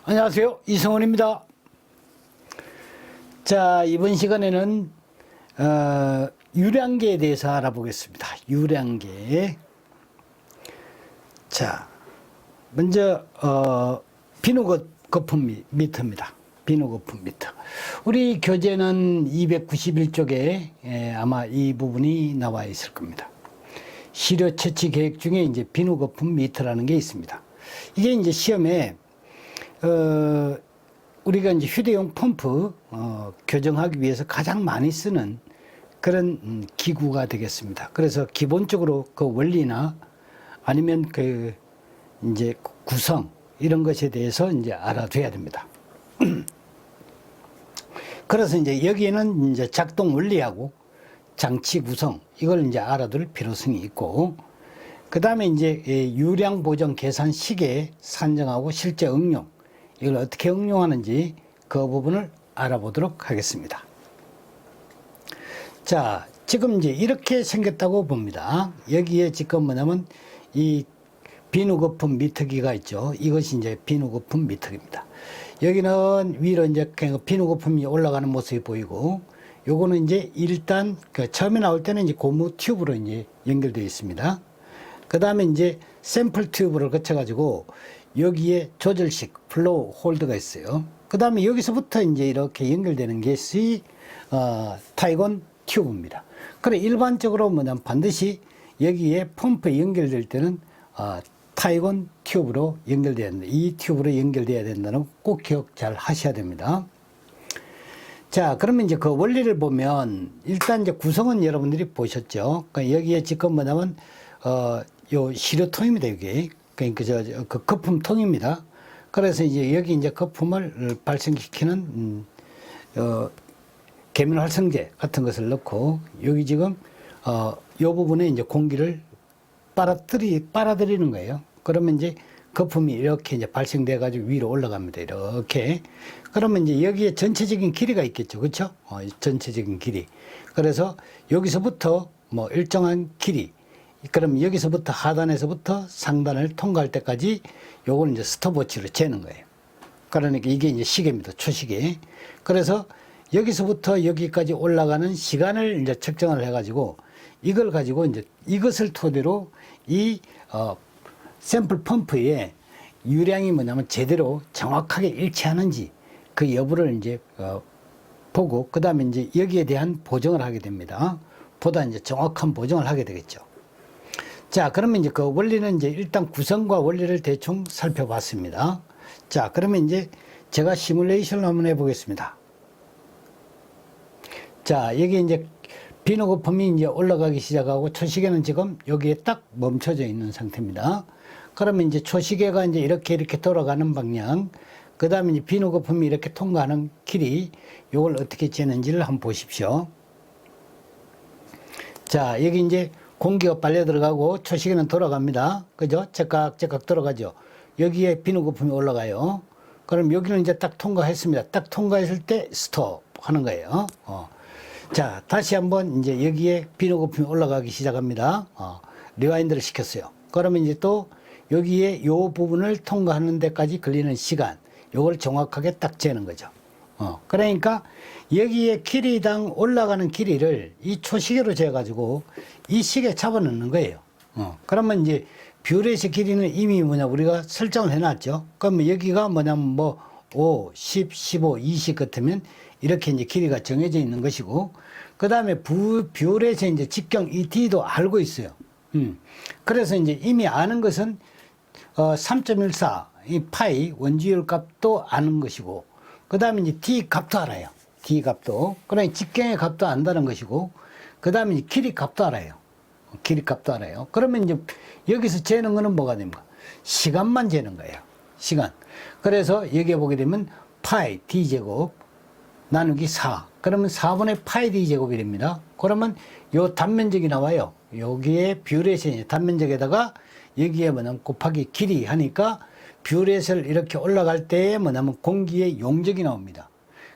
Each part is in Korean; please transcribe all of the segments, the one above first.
안녕하세요. 이성원입니다. 자, 이번 시간에는 유량계에 대해서 알아보겠습니다. 유량계. 자, 먼저 비누 거품 미터입니다. 비누 거품 미터. 우리 교재는 291쪽에 아마 이 부분이 나와 있을 겁니다. 시료 채취 계획 중에 이제 비누 거품 미터라는 게 있습니다. 이게 이제 시험에 우리가 이제 휴대용 펌프 교정하기 위해서 가장 많이 쓰는 그런 기구가 되겠습니다. 그래서 기본적으로 그 원리나 아니면 그 이제 구성 이런 것에 대해서 이제 알아둬야 됩니다. 그래서 이제 여기에는 이제 작동 원리하고 장치 구성 이걸 이제 알아둘 필요성이 있고, 그 다음에 이제 유량 보정 계산 시계 산정하고 실제 응용, 이걸 어떻게 응용하는지 그 부분을 알아보도록 하겠습니다. 자, 지금 이제 이렇게 생겼다고 봅니다. 여기에 지금 뭐냐면 이 비누 거품 미터기가 있죠. 이것이 이제 비누 거품 미터기입니다. 여기는 위로 이제 비누 거품이 올라가는 모습이 보이고, 요거는 이제 일단 그 처음에 나올 때는 이제 고무 튜브로 이제 연결되어 있습니다. 그 다음에 이제 샘플 튜브를 거쳐가지고 여기에 조절식 플로우 홀더가 있어요. 그 다음에 여기서부터 이제 이렇게 연결되는 것이 타이건 튜브입니다. 그래, 일반적으로 뭐냐면 반드시 여기에 펌프에 연결될 때는 타이건 튜브로 연결돼야 된다. 이 튜브로 연결돼야 된다는 거 꼭 기억 잘 하셔야 됩니다. 자, 그러면 이제 그 원리를 보면 일단 이제 구성은 여러분들이 보셨죠. 그러니까 여기에 지금 뭐냐면 요 시료통입니다. 이게 그러니까 그 거품통입니다. 그래서 이제 여기 이제 거품을 발생시키는 계면 활성제 같은 것을 넣고, 여기 지금 요 부분에 이제 공기를 빨아들이는 거예요. 그러면 이제 거품이 이렇게 이제 발생돼 가지고 위로 올라갑니다. 이렇게. 그러면 이제 여기에 전체적인 길이가 있겠죠. 그렇죠? 전체적인 길이. 그래서 여기서부터 뭐 일정한 길이, 그럼 여기서부터 하단에서부터 상단을 통과할 때까지 요걸 이제 스톱워치로 재는 거예요. 그러니까 이게 이제 시계입니다. 초시계. 그래서 여기서부터 여기까지 올라가는 시간을 이제 측정을 해가지고 이걸 가지고 이제 이것을 토대로 이 샘플 펌프의 유량이 뭐냐면 제대로 정확하게 일치하는지 그 여부를 이제 보고, 그 다음에 이제 여기에 대한 보정을 하게 됩니다. 보다 이제 정확한 보정을 하게 되겠죠. 자, 그러면 이제 그 원리는 이제 일단 구성과 원리를 대충 살펴봤습니다. 자, 그러면 이제 제가 시뮬레이션을 한번 해보겠습니다. 자, 여기 이제 비누 거품이 이제 올라가기 시작하고 초시계는 지금 여기에 딱 멈춰져 있는 상태입니다. 그러면 이제 초시계가 이제 이렇게 돌아가는 방향, 그 다음에 이제 비누 거품이 이렇게 통과하는 길이, 요걸 어떻게 재는지를 한번 보십시오. 자, 여기 이제 공기가 빨려 들어가고 초시계는 돌아갑니다. 그죠? 제깍제깍 돌아가죠. 여기에 비누 거품이 올라가요. 그럼 여기는 이제 딱 통과했습니다. 딱 통과했을 때 스톱 하는 거예요. 자, 다시 한번 이제 여기에 비누 거품이 올라가기 시작합니다. 리와인드를 시켰어요. 그러면 이제 또 여기에 요 부분을 통과하는 데까지 걸리는 시간, 요걸 정확하게 딱 재는 거죠. 그러니까 여기에 길이당 올라가는 길이를 이 초시계로 재가지고 이 시계에 잡아넣는 거예요. 그러면 이제 뷰렛의 길이는 이미 우리가 설정을 해놨죠. 그러면 여기가 뭐냐면 5, 10, 15, 20 같으면 이렇게 이제 길이가 정해져 있는 것이고, 그 다음에 뷰렛의 이제 직경 ET도 알고 있어요. 그래서 이제 이미 아는 것은 3.14, 이 파이 원주율 값도 아는 것이고, 그 다음에 이제 D 값도 알아요. D 값도. 그러니 직경의 값도 안다는 것이고, 그 다음에 이제 길이 값도 알아요. 길이 값도 알아요. 그러면 이제 여기서 재는 거는 뭐가 됩니까? 시간만 재는 거예요. 시간. 그래서 여기에 보게 되면 파이 D제곱 나누기 4. 그러면 4분의 파이 D제곱이 됩니다. 그러면 요 단면적이 나와요. 여기에 뷰렛의 단면적에다가 여기에 뭐냐면 곱하기 길이 하니까 뷰렛을 이렇게 올라갈 때에 뭐냐면 공기의 용적이 나옵니다.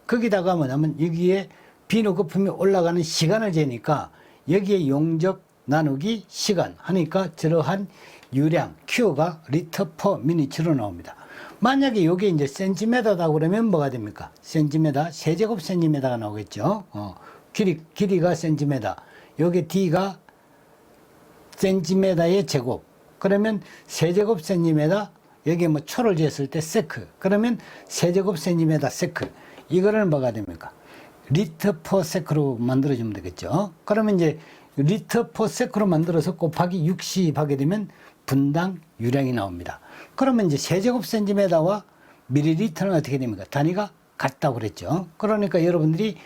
거기다가 뭐냐면 여기에 비누 거품이 올라가는 시간을 재니까 여기에 용적 나누기 시간 하니까 저러한 유량 Q가 리터 퍼 미니츠로 나옵니다. 만약에 이게 이제 센티미터다 그러면 뭐가 됩니까? 센티미터, 세제곱 센티미터가 나오겠죠. 길이가 센티미터. 요게 D가 센티미터의 제곱. 그러면 세제곱 센티미터, 여기 뭐 초를 쟀을 때 세크. 그러면 세제곱 센티미터 세크. 이거를 뭐가 됩니까? 리터 퍼 세크로 만들어주면 되겠죠. 그러면 이제 리터 퍼 세크로 만들어서 곱하기 60 하게 되면 분당 유량이 나옵니다. 그러면 이제 세제곱 센티미터와 밀리리터는 어떻게 됩니까? 단위가 같다고 그랬죠. 그러니까 여러분들이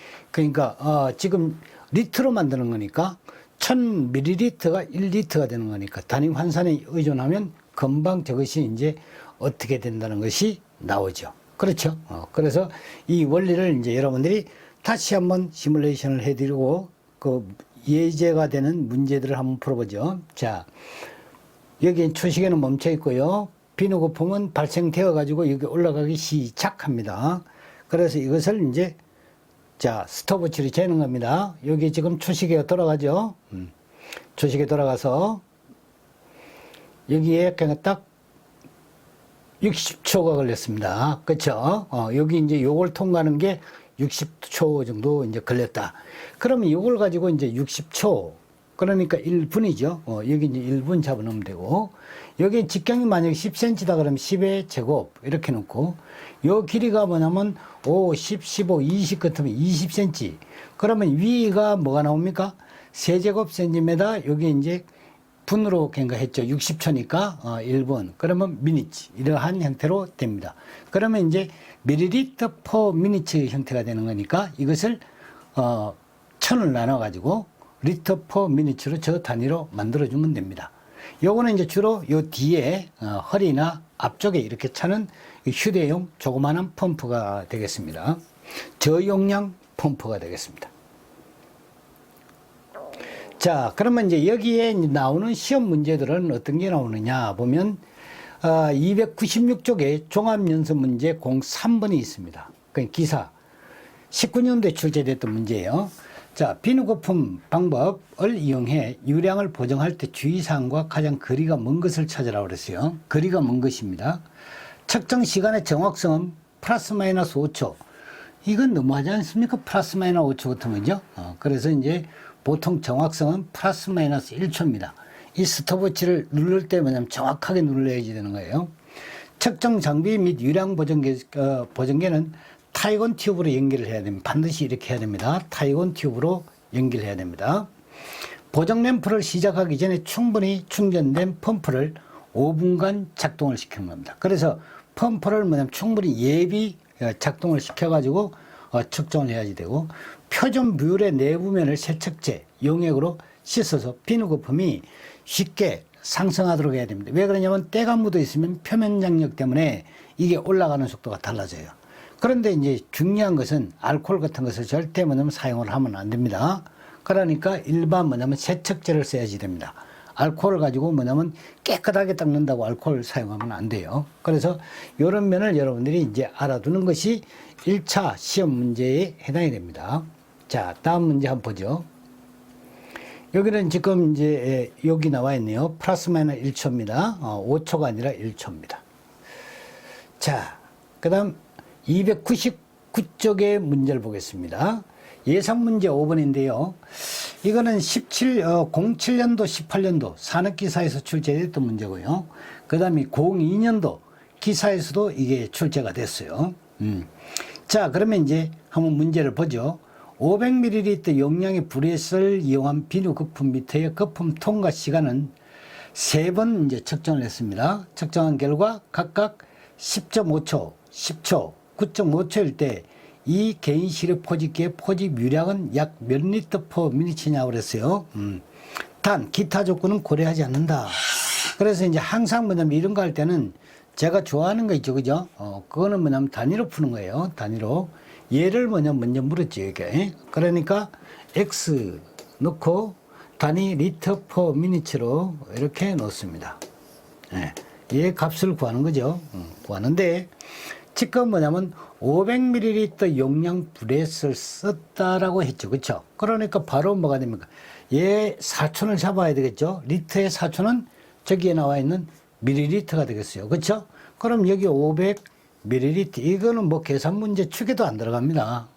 지금 리터로 만드는 거니까 1000ml가 1리터가 되는 거니까 단위 환산에 의존하면 금방 저것이 이제 어떻게 된다는 것이 나오죠. 그렇죠. 그래서 이 원리를 이제 여러분들이 다시 한번 시뮬레이션을 해드리고 그 예제가 되는 문제들을 한번 풀어보죠. 자, 여기 초시계는 멈춰 있고요. 비누 거품은 발생되어 가지고 여기 올라가기 시작합니다. 그래서 이것을 이제 자, 스톱워치로 재는 겁니다. 여기 지금 초시계가 돌아가죠. 초시계 돌아가서 여기에 그냥 딱 60초가 걸렸습니다. 그쵸? 여기 이제 요걸 통과하는 게 60초 정도 이제 걸렸다. 그러면 요걸 가지고 이제 60초, 그러니까 1분이죠. 여기 이제 1분 잡아놓으면 되고, 여기 직경이 만약에 10cm다 그러면 10의 제곱, 이렇게 놓고, 요 길이가 뭐냐면 5, 10, 15, 20 같으면 20cm. 그러면 위가 뭐가 나옵니까? 세제곱 센티미터, 여기 이제 분으로 경과했죠. 60초니까 1분. 그러면 미니츠. 이러한 형태로 됩니다. 그러면 이제 밀리리터 퍼 미니츠 형태가 되는 거니까 이것을 1000을 나눠 가지고 리터 퍼 미니츠로 저 단위로 만들어 주면 됩니다. 요거는 이제 주로 요 뒤에 허리나 앞쪽에 이렇게 차는 휴대용 조그마한 펌프가 되겠습니다. 저용량 펌프가 되겠습니다. 자, 그러면 이제 여기에 나오는 시험 문제들은 어떤 게 나오느냐 보면 296쪽에 종합연습문제 03번이 있습니다. 그 기사 19년도에 출제됐던 문제예요. 자, 비누 거품 방법을 이용해 유량을 보정할 때 주의사항과 가장 거리가 먼 것을 찾으라고 그랬어요. 거리가 먼 것입니다. 측정 시간의 정확성은 플러스 마이너스 5초. 이건 너무하지 않습니까? 플러스 마이너스 5초 같으면요. 그래서 이제 보통 정확성은 플러스 마이너스 1초입니다. 이 스톱워치를 누를 때 뭐냐면 정확하게 눌러야지 되는 거예요. 측정 장비 및 유량 보정계는 타이건 튜브로 연결을 해야 됩니다. 반드시 이렇게 해야 됩니다. 타이건 튜브로 연결해야 됩니다. 보정 램프를 시작하기 전에 충분히 충전된 펌프를 5분간 작동을 시키는 겁니다. 그래서 펌프를 뭐냐면 충분히 예비 작동을 시켜가지고 측정을 해야지 되고, 표준뷰의 내부면을 세척제, 용액으로 씻어서 비누 거품이 쉽게 상승하도록 해야 됩니다. 왜 그러냐면 때가 묻어 있으면 표면 장력 때문에 이게 올라가는 속도가 달라져요. 그런데 이제 중요한 것은 알코올 같은 것을 절대 뭐냐면 사용을 하면 안 됩니다. 그러니까 일반 뭐냐면 세척제를 써야지 됩니다. 알코올을 가지고 뭐냐면 깨끗하게 닦는다고 알코올 사용하면 안 돼요. 그래서 이런 면을 여러분들이 이제 알아두는 것이 1차 시험 문제에 해당이 됩니다. 자, 다음 문제 한번 보죠. 여기는 지금 이제 여기 나와 있네요. 플러스 마이너스 1초입니다. 5초가 아니라 1초입니다. 자, 그 다음 299쪽의 문제를 보겠습니다. 예상 문제 5번인데요. 이거는 07년도, 18년도 산업기사에서 출제됐던 문제고요. 그 다음에 02년도 기사에서도 이게 출제가 됐어요. 자, 그러면 이제 한번 문제를 보죠. 500ml 용량의 브레스를 이용한 비누 거품 미터의 거품 통과 시간은 3번 이제 측정을 했습니다. 측정한 결과 각각 10.5초, 10초, 9.5초일 때 이 개인 시력 포집기의 포집 유량은 약 몇 리터 퍼 미니치냐고 그랬어요. 단 기타 조건은 고려하지 않는다. 그래서 이제 항상 뭐냐면 이런 거 할 때는 제가 좋아하는 거 있죠, 그죠? 그거는 뭐냐면 단위로 푸는 거예요. 단위로. 얘를 뭐냐면 먼저 물었죠, 이게. 그러니까 X 넣고 단위 리터 퍼 미니치로 이렇게 넣습니다. 예. 얘 값을 구하는 거죠. 구하는데 지금 뭐냐면 500ml 용량 브레스를 썼다라고 했죠. 그렇죠? 그러니까 바로 뭐가 됩니까? 얘 사촌을 잡아야 되겠죠. 리터의 사촌은 저기에 나와 있는 밀리리터가 되겠어요. 그렇죠? 그럼 여기 500ml 이거는 뭐 계산 문제 축에도 안 들어갑니다.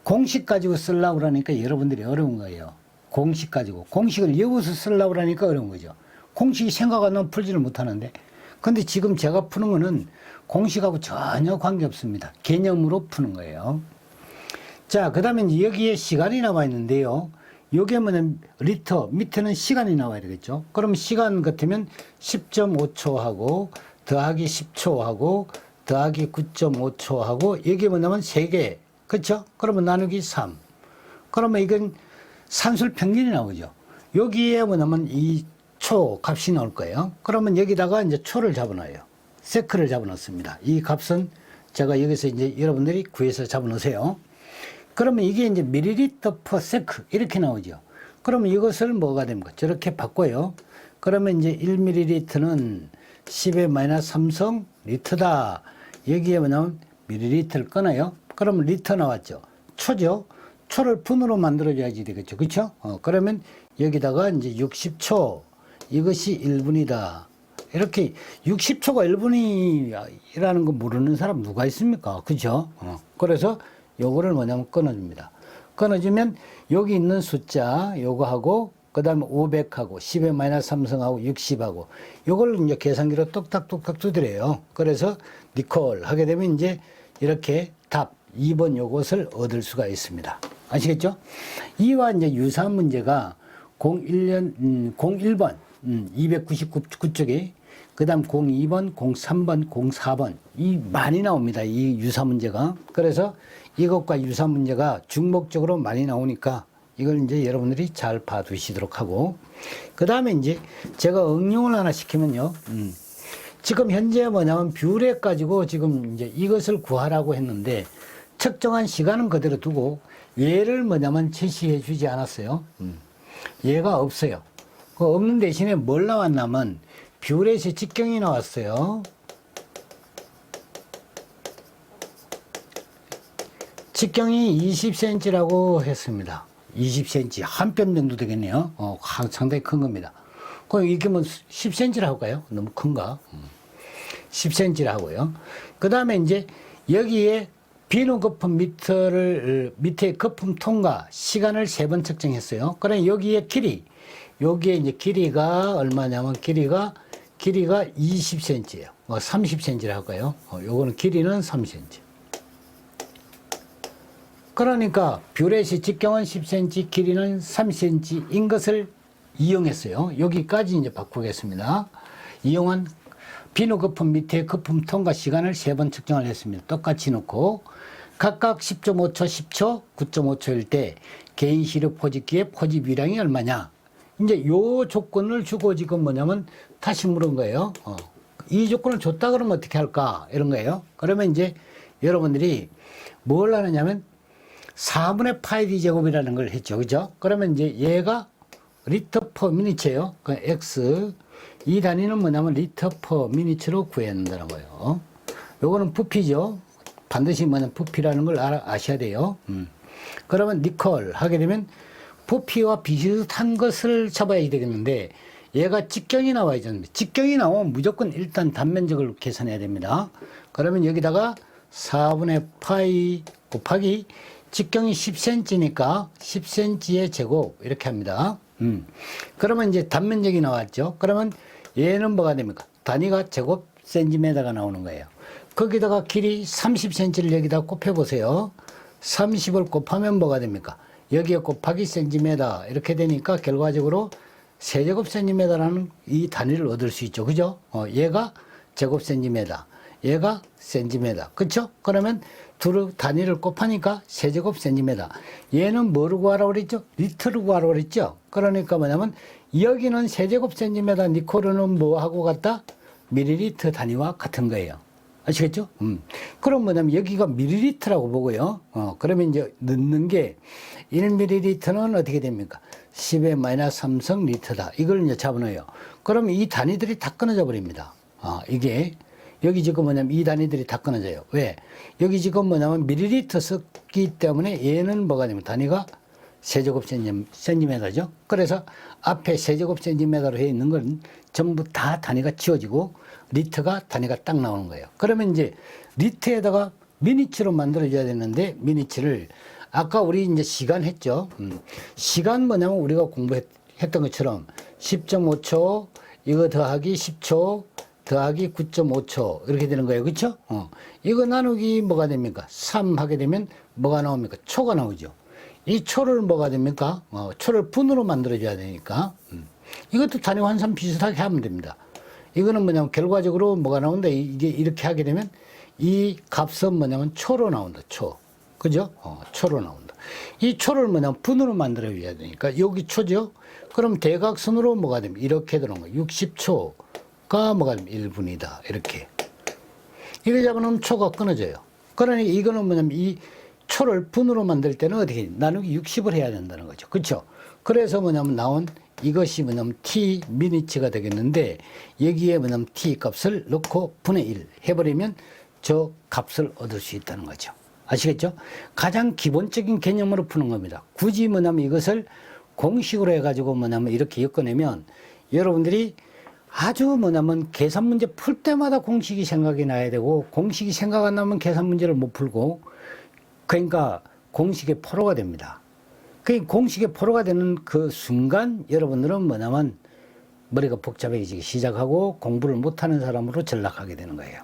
공식 가지고 쓰려고 그러니까 여러분들이 어려운 거예요. 공식 가지고. 공식을 외워서 쓰려고 그러니까 어려운 거죠. 공식이 생각 안 나면 풀지를 못하는데. 근데 지금 제가 푸는 거는 공식하고 전혀 관계없습니다. 개념으로 푸는 거예요. 자, 그 다음에 여기에 시간이 나와 있는데요. 요게 뭐냐면 리터, 밑에는 시간이 나와야 되겠죠. 그럼 시간 같으면 10.5초 하고 더하기 10초 하고 더하기 9.5초 하고 이게 뭐냐면 3개. 그렇죠? 그러면 나누기 3. 그러면 이건 산술 평균이 나오죠. 여기에 뭐냐면 이 초 값이 나올 거예요. 그러면 여기다가 이제 초를 잡아놔요. 세크를 잡아놓습니다. 이 값은 제가 여기서 이제 여러분들이 구해서 잡아놓으세요. 그러면 이게 이제 밀리리터 퍼 세크 이렇게 나오죠. 그러면 이것을 뭐가 됩니까? 저렇게 바꿔요. 그러면 이제 1ml는 10의 마이너스 3성 리터다. 여기에 뭐냐면 밀리리터를 끊어요. 그러면 리터 나왔죠. 초죠. 초를 분으로 만들어줘야지 되겠죠. 그렇죠? 그러면 여기다가 이제 60초 이것이 1분이다. 이렇게 60초가 1분이라는 거 모르는 사람 누가 있습니까? 그죠? 그래서 요거를 뭐냐면 끊어줍니다. 끊어주면 여기 있는 숫자 요거하고 그 다음에 500하고 10의 마이너스 3성하고 60하고 요걸 이제 계산기로 똑딱똑딱 두드려요. 그래서 니콜 하게 되면 이제 이렇게 답 2번 요것을 얻을 수가 있습니다. 아시겠죠? 이와 이제 유사한 문제가 01번 299쪽에 그 다음 02번, 03번, 04번 이 많이 나옵니다. 이 유사 문제가. 그래서 이것과 유사 문제가 중복적으로 많이 나오니까 이걸 이제 여러분들이 잘 봐두시도록 하고 그 다음에 이제 제가 응용을 하나 시키면요. 지금 현재 뭐냐면 뷰렉 가지고 지금 이제 이것을 구하라고 했는데 측정한 시간은 그대로 두고 얘를 뭐냐면 제시해 주지 않았어요. 얘가 없어요. 그 없는 대신에 뭘 나왔냐면 뷰렛의 직경이 나왔어요. 직경이 20cm라고 했습니다. 20cm 한 뼘 정도 되겠네요. 상당히 큰 겁니다. 그럼 이게 뭐 10cm라 할까요? 너무 큰가? 10cm라 하고요. 그 다음에 이제 여기에 비누 거품 미터를 밑에 거품 통과 시간을 3번 측정했어요. 그럼 여기에 길이 여기에 이제 길이가 얼마냐면 길이가 20cm예요. 30cm라 할까요? 요거는 길이는 3cm. 그러니까 뷰렛의 직경은 10cm, 길이는 3cm인 것을 이용했어요. 여기까지 이제 바꾸겠습니다. 이용한 비누 거품 밑에 거품 통과 시간을 3번 측정을 했습니다. 똑같이 놓고 각각 10.5초, 10초, 9.5초일 때 개인 시력 포집기의 포집유량이 얼마냐? 이제 요 조건을 주고 지금 뭐냐면 다시 물은 거예요. 이 조건을 줬다 그러면 어떻게 할까? 이런 거예요. 그러면 이제 여러분들이 뭘 하느냐면 4분의 파이 d 제곱이라는 걸 했죠. 그죠? 그러면 이제 얘가 리터 퍼 미니츠예요. 그 x 이 단위는 뭐냐면 리터 퍼 미니츠로 구해야 한다는 거예요. 요거는 부피죠. 반드시 뭐냐면 부피라는 걸 아셔야 돼요. 그러면 니콜 하게 되면 부피와 비슷한 것을 잡아야 되겠는데 얘가 직경이 나와야 되는데 직경이 나오면 무조건 일단 단면적을 계산해야 됩니다. 그러면 여기다가 4분의 파이 곱하기 직경이 10cm니까 10cm의 제곱 이렇게 합니다. 그러면 이제 단면적이 나왔죠. 그러면 얘는 뭐가 됩니까? 단위가 제곱 센티미터가 나오는 거예요. 거기다가 길이 30cm를 여기다 곱해보세요. 30을 곱하면 뭐가 됩니까? 여기에 곱하기 센티미터 이렇게 되니까 결과적으로 세제곱 센티미터라는 이 단위를 얻을 수 있죠. 그죠? 얘가 제곱 센티미터, 얘가 센티미터. 그쵸? 그러면 둘 단위를 곱하니까 세제곱 센티미터. 얘는 뭐로 구하라고 그랬죠? 리터로 구하라고 그랬죠? 그러니까 뭐냐면 여기는 세제곱 센티미터 니콜은 뭐하고 같다? 밀리리터 단위와 같은 거예요. 아시겠죠? 그럼 뭐냐면 여기가 밀리리터라고 보고요. 그러면 이제 넣는 게 1ml는 어떻게 됩니까? 10의 마이너스 3성 리터다. 이걸 이제 잡아넣어요. 그러면 이 단위들이 다 끊어져 버립니다. 이게 여기 지금 뭐냐면 이 단위들이 다 끊어져요. 왜? 여기 지금 뭐냐면 밀리리터 썼기 때문에 얘는 뭐가 되면 단위가 세제곱 센티미터죠. 그래서 앞에 세제곱 센티미터로 해 있는 건 전부 다 단위가 지워지고 리터가 단위가 딱 나오는 거예요. 그러면 이제 리터에다가 미니치로 만들어줘야 되는데 미니치를 아까 우리 이제 시간 했죠. 시간 뭐냐면 우리가 공부했던 것처럼 10.5초 이거 더하기 10초 더하기 9.5초 이렇게 되는 거예요. 그렇죠? 이거 나누기 뭐가 됩니까? 3 하게 되면 뭐가 나옵니까? 초가 나오죠. 이 초를 뭐가 됩니까? 초를 분으로 만들어줘야 되니까 이것도 단위 환산 비슷하게 하면 됩니다. 이거는 뭐냐면 결과적으로 뭐가 나온다. 이게 이렇게 하게 되면 이 값은 뭐냐면 초로 나온다. 초. 그죠? 초로 나온다. 이 초를 뭐냐면 분으로 만들어줘야 되니까 여기 초죠? 그럼 대각선으로 뭐가 되면 이렇게 들어온 거예요. 60초가 뭐가 되면 1분이다. 이렇게. 이래 잡아놓으면 초가 끊어져요. 그러니 이거는 뭐냐면 이 초를 분으로 만들 때는 어떻게 나누기 60을 해야 된다는 거죠. 그렇죠? 그래서 뭐냐면 나온 이것이 뭐냐면 t 미니치가 되겠는데 여기에 뭐냐면 t 값을 넣고 분의 1 해버리면 저 값을 얻을 수 있다는 거죠. 아시겠죠? 가장 기본적인 개념으로 푸는 겁니다. 굳이 뭐냐면 이것을 공식으로 해가지고 뭐냐면 이렇게 엮어내면 여러분들이 아주 뭐냐면 계산 문제 풀 때마다 공식이 생각이 나야 되고 공식이 생각 안 나면 계산 문제를 못 풀고 그러니까 공식의 포로가 됩니다. 그 공식의 포로가 되는 그 순간 여러분들은 뭐냐면 머리가 복잡해지기 시작하고 공부를 못하는 사람으로 전락하게 되는 거예요.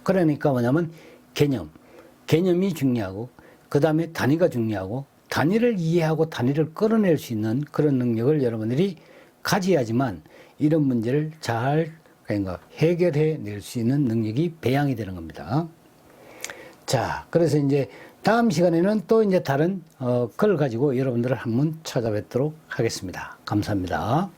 그러니까 뭐냐면 개념이 중요하고 그 다음에 단위가 중요하고 단위를 이해하고 단위를 끌어낼 수 있는 그런 능력을 여러분들이 가져야지만 이런 문제를 잘 그러니까 해결해 낼 수 있는 능력이 배양이 되는 겁니다. 자, 그래서 이제 다음 시간에는 또 이제 다른 걸 가지고 여러분들을 한번 찾아뵙도록 하겠습니다. 감사합니다.